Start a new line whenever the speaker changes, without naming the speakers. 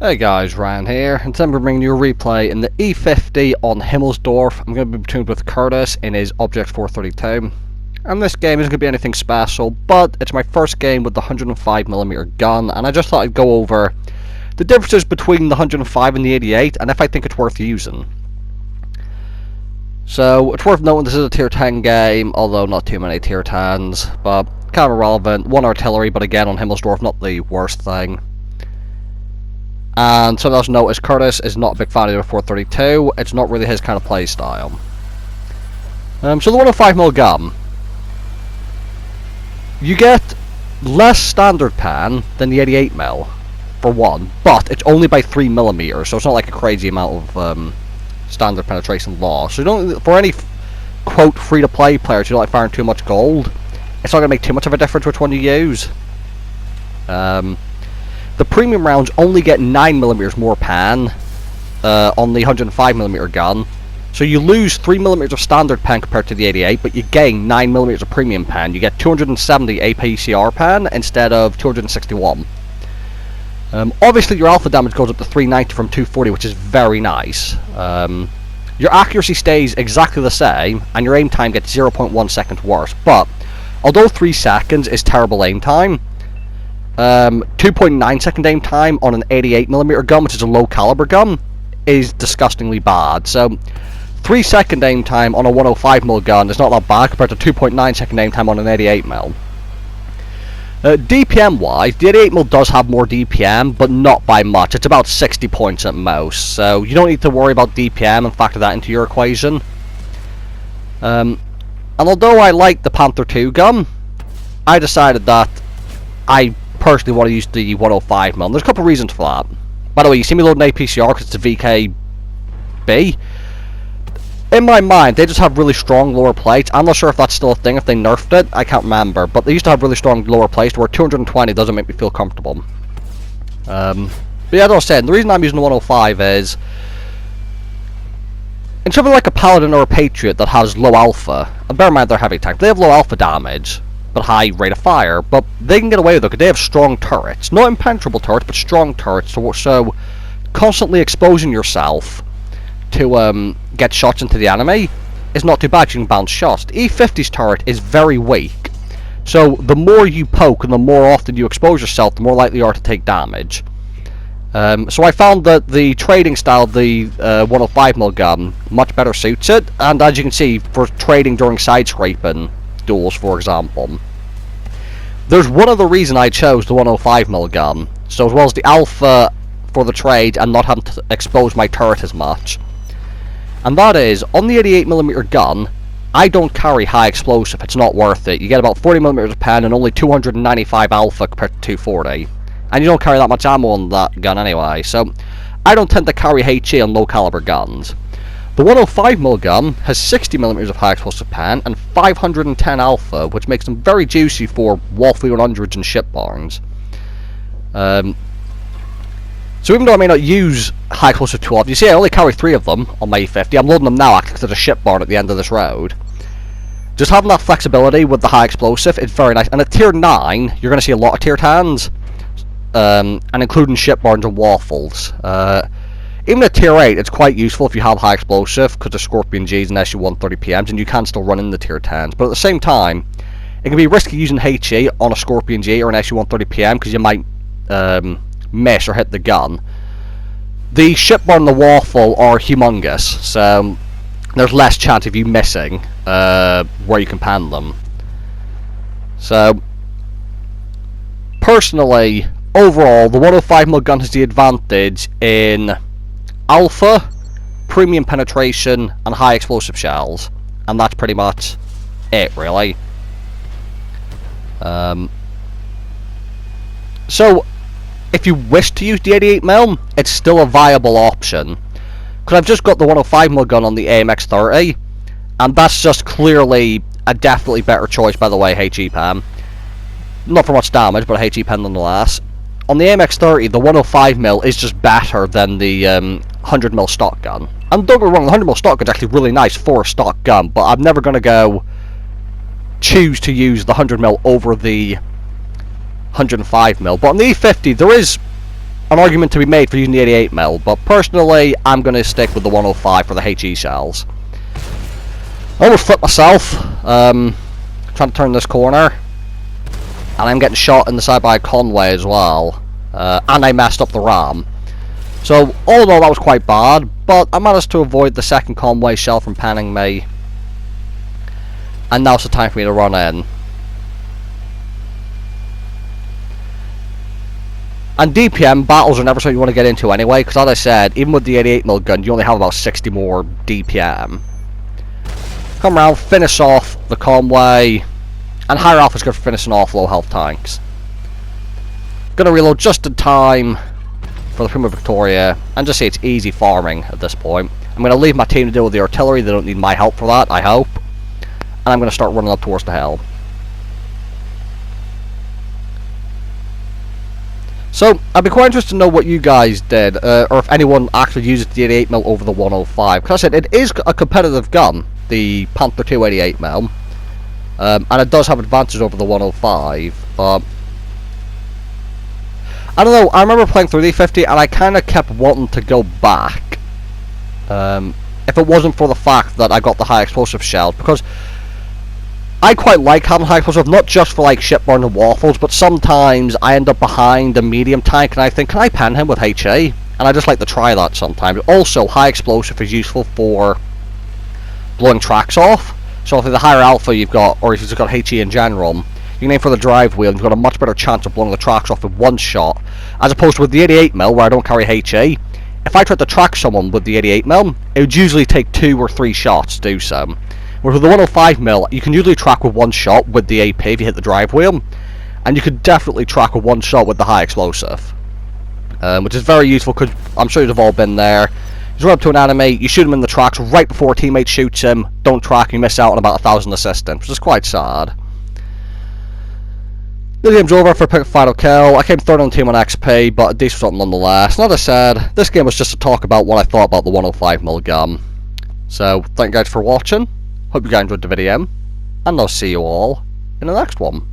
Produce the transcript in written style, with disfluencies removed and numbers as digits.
Hey guys, Ryan here, and today we're bringing you a replay in the E50 on Himmelsdorf. I'm going to be tuned with Curtis in his Object 432. And this game isn't going to be anything special, but it's my first game with the 105mm gun, and I just thought I'd go over the differences between the 105 and the 88, and if I think it's worth using. So, it's worth noting this is a tier 10 game, although not too many tier 10s, but kind of irrelevant. One artillery, but again on Himmelsdorf, not the worst thing. And something else to note is Curtis is not a big fan of the 432. It's not really his kind of play style. So the 105mm gun, you get less standard pan than the 88mm for one, but it's only by 3mm, so it's not like a crazy amount of standard penetration loss. So you don't, for any quote free-to-play players who don't like firing too much gold, it's not going to make too much of a difference which one you use. The premium rounds only get 9mm more pan on the 105mm gun. So you lose 3mm of standard pan compared to the 88, but you gain 9mm of premium pan. You get 270 APCR pan instead of 261. Obviously your alpha damage goes up to 390 from 240, which is very nice. Your accuracy stays exactly the same, and your aim time gets 0.1 seconds worse. But although 3 seconds is terrible aim time, 2.9 second aim time on an 88mm gun, which is a low caliber gun, is disgustingly bad. So 3 second aim time on a 105mm gun is not that bad compared to 2.9 second aim time on an 88mm. DPM wise, the 88mm does have more DPM, but not by much. It's about 60 points at most, so you don't need to worry about DPM and factor that into your equation. And although I like the Panther 2 gun, I decided that I personally want to use the 105mm. There's a couple of reasons for that. By the way, you see me loading APCR because it's a VKB. In my mind, they just have really strong lower plates. I'm not sure if that's still a thing, if they nerfed it. I can't remember. But they used to have really strong lower plates where 220 doesn't make me feel comfortable. But yeah, as I was saying, the reason I'm using the 105 is in something like a Paladin or a Patriot that has low alpha, and bear in mind they're heavy tank, they have low alpha damage but high rate of fire, but they can get away with it because they have strong turrets. Not impenetrable turrets, but strong turrets, so constantly exposing yourself to get shots into the enemy is not too bad. You can bounce shots. The E50's turret is very weak, so the more you poke and the more often you expose yourself, the more likely you are to take damage. So I found that the trading style of the 105mm gun much better suits it, and as you can see, for trading during side-scraping duels, for example, there's one other reason I chose the 105mm gun, so as well as the alpha for the trade and not having to expose my turret as much, and that is, on the 88mm gun, I don't carry high explosive. It's not worth it. You get about 40mm of pen and only 295 alpha compared to 240, and you don't carry that much ammo on that gun anyway, so I don't tend to carry HE on low caliber guns. The 105mm gun has 60mm of high explosive pan and 510 alpha, which makes them very juicy for Wall 300s and ship barns. So even though I may not use high explosive too often, you see I only carry 3 of them on my E50. I'm loading them now actually because there's a ship barn at the end of this road. Just having that flexibility with the high explosive is very nice. And at tier 9, you're going to see a lot of tier 10s, and including ship barns and waffles. Even at tier 8, it's quite useful if you have high explosive, because the Scorpion Gs and SU-130PMs, and you can still run in the tier 10s. But at the same time, it can be risky using HE on a Scorpion G or an SU-130PM, because you might miss or hit the gun. The ship barn and the waffle are humongous, so there's less chance of you missing where you can pan them. So, personally, overall, the 105mm gun has the advantage in alpha, premium penetration, and high explosive shells, and that's pretty much it, really. So, if you wish to use the 88mm, it's still a viable option, because I've just got the 105mm gun on the AMX-30, and that's just clearly a definitely better choice, by the way, HE pen. Not for much damage, but a HE pen nonetheless. On the AMX-30, the 105mm is just better than the 100mm stock gun. And don't get me wrong, the 100mm stock gun is actually really nice for a stock gun, but I'm never going to choose to use the 100mm over the 105mm. But on the E50, there is an argument to be made for using the 88mm, but personally, I'm going to stick with the 105 for the HE shells. I almost flipped myself, trying to turn this corner, and I'm getting shot in the side by a Conway as well, and I messed up the ram. So, all in all, that was quite bad, but I managed to avoid the second Conway shell from panning me, and now's the time for me to run in. And DPM battles are never something you want to get into anyway, because as I said, even with the 88mm gun, you only have about 60 more DPM. Come around, finish off the Conway, and higher alpha is good for finishing off low health tanks. Gonna reload just in time for the Prima Victoria, and just say it's easy farming at this point. I'm gonna leave my team to deal with the artillery, they don't need my help for that, I hope. And I'm gonna start running up towards the hill. So, I'd be quite interested to know what you guys did, or if anyone actually uses the 88mm over the 105. Because I said, it is a competitive gun, the Panther 2 88mm, and it does have advantages over the 105, but I don't know, I remember playing through the E50 and I kind of kept wanting to go back, if it wasn't for the fact that I got the high explosive shells, because I quite like having high explosive, not just for like shipburn and waffles, but sometimes I end up behind a medium tank and I think, can I pen him with HE? And I just like to try that sometimes. Also, high explosive is useful for blowing tracks off. So if the higher alpha you've got, or if you've got HE in general, you can aim for the drive wheel and you've got a much better chance of blowing the tracks off with one shot, as opposed to with the 88mm where I don't carry HE. If I tried to track someone with the 88mm, it would usually take 2 or 3 shots to do so. Whereas with the 105mm, you can usually track with one shot with the AP if you hit the drive wheel, and you could definitely track with one shot with the high explosive, which is very useful because I'm sure you've all been there. You run up to an enemy, you shoot him in the tracks right before a teammate shoots him, don't track, you miss out on about 1,000 assistance, which is quite sad. The game's over for a final kill. I came third on the team on XP, but a decent result nonetheless. And as I said, this game was just to talk about what I thought about the 105mm gun. So, thank you guys for watching. Hope you guys enjoyed the video, and I'll see you all in the next one.